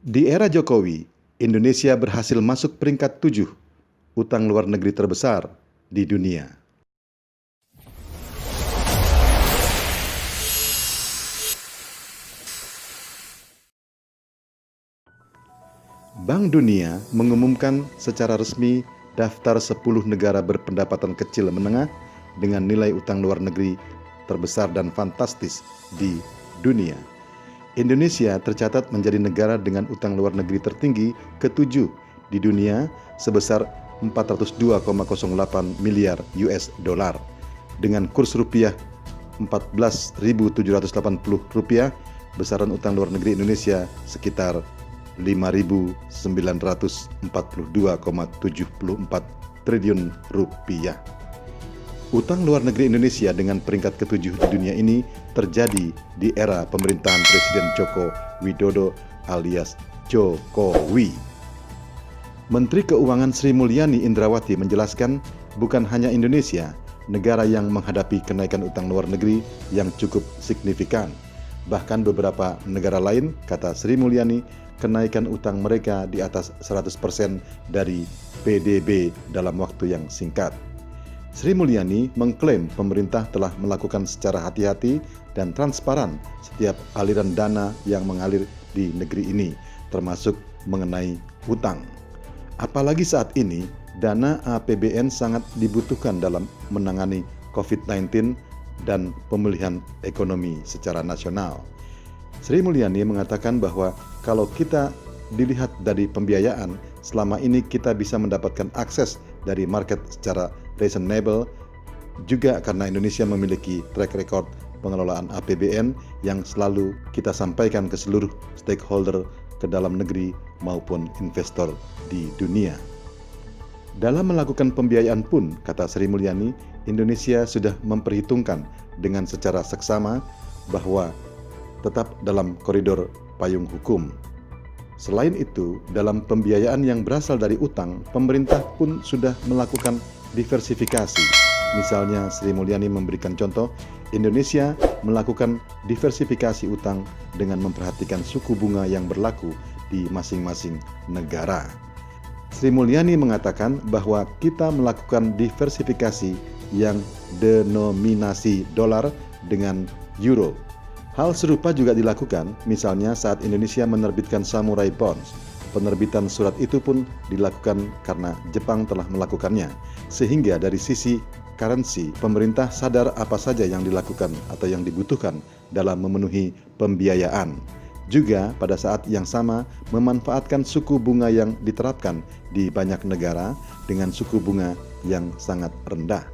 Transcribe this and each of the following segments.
Di era Jokowi, Indonesia berhasil masuk peringkat 7 utang luar negeri terbesar di dunia. Bank Dunia mengumumkan secara resmi daftar 10 negara berpendapatan kecil menengah dengan nilai utang luar negeri terbesar dan fantastis di dunia. Indonesia tercatat menjadi negara dengan utang luar negeri tertinggi ke-7 di dunia sebesar 402,08 miliar US dollar. Dengan kurs rupiah 14.780 rupiah, besaran utang luar negeri Indonesia sekitar 5.942,74 triliun rupiah. Utang luar negeri Indonesia dengan peringkat ke-7 di dunia ini terjadi di era pemerintahan Presiden Joko Widodo alias Jokowi. Menteri Keuangan Sri Mulyani Indrawati menjelaskan bukan hanya Indonesia, negara yang menghadapi kenaikan utang luar negeri yang cukup signifikan. Bahkan beberapa negara lain, kata Sri Mulyani, kenaikan utang mereka di atas 100% dari PDB dalam waktu yang singkat. Sri Mulyani mengklaim pemerintah telah melakukan secara hati-hati dan transparan setiap aliran dana yang mengalir di negeri ini, termasuk mengenai hutang. Apalagi saat ini, dana APBN sangat dibutuhkan dalam menangani COVID-19 dan pemulihan ekonomi secara nasional. Sri Mulyani mengatakan bahwa kalau kita dilihat dari pembiayaan, selama ini kita bisa mendapatkan akses dari market secara reasonable, juga karena Indonesia memiliki track record pengelolaan APBN yang selalu kita sampaikan ke seluruh stakeholder ke dalam negeri maupun investor di dunia. Dalam melakukan pembiayaan pun, kata Sri Mulyani, Indonesia sudah memperhitungkan dengan secara seksama bahwa tetap dalam koridor payung hukum. Selain itu, dalam pembiayaan yang berasal dari utang, pemerintah pun sudah melakukan diversifikasi. Misalnya, Sri Mulyani memberikan contoh, Indonesia melakukan diversifikasi utang dengan memperhatikan suku bunga yang berlaku di masing-masing negara. Sri Mulyani mengatakan bahwa kita melakukan diversifikasi yang denominasi dolar dengan euro. Hal serupa juga dilakukan, misalnya saat Indonesia menerbitkan Samurai Bonds. Penerbitan surat itu pun dilakukan karena Jepang telah melakukannya. Sehingga dari sisi currency, pemerintah sadar apa saja yang dilakukan atau yang dibutuhkan dalam memenuhi pembiayaan. Juga pada saat yang sama memanfaatkan suku bunga yang diterapkan di banyak negara dengan suku bunga yang sangat rendah.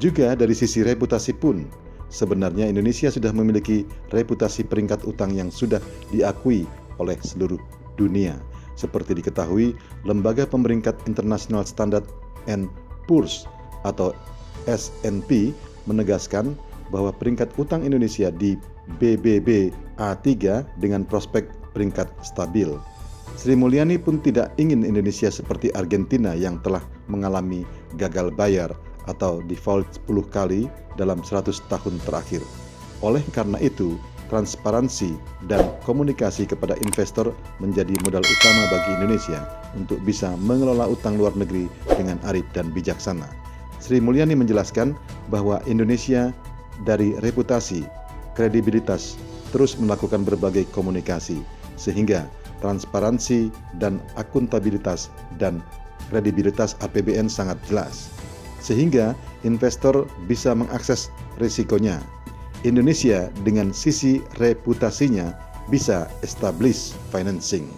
Juga dari sisi reputasi pun, sebenarnya Indonesia sudah memiliki reputasi peringkat utang yang sudah diakui oleh seluruh dunia. Seperti diketahui, lembaga pemeringkat International Standard and Poor's atau S&P menegaskan bahwa peringkat utang Indonesia di BBB A3 dengan prospek peringkat stabil. Sri Mulyani pun tidak ingin Indonesia seperti Argentina yang telah mengalami gagal bayar atau default 10 kali dalam 100 tahun terakhir. Oleh karena itu, transparansi dan komunikasi kepada investor menjadi modal utama bagi Indonesia untuk bisa mengelola utang luar negeri dengan arif dan bijaksana. Sri Mulyani menjelaskan bahwa Indonesia dari reputasi, kredibilitas, terus melakukan berbagai komunikasi, sehingga transparansi dan akuntabilitas dan kredibilitas APBN sangat jelas, sehingga investor bisa mengakses risikonya. Indonesia dengan sisi reputasinya bisa establish financing.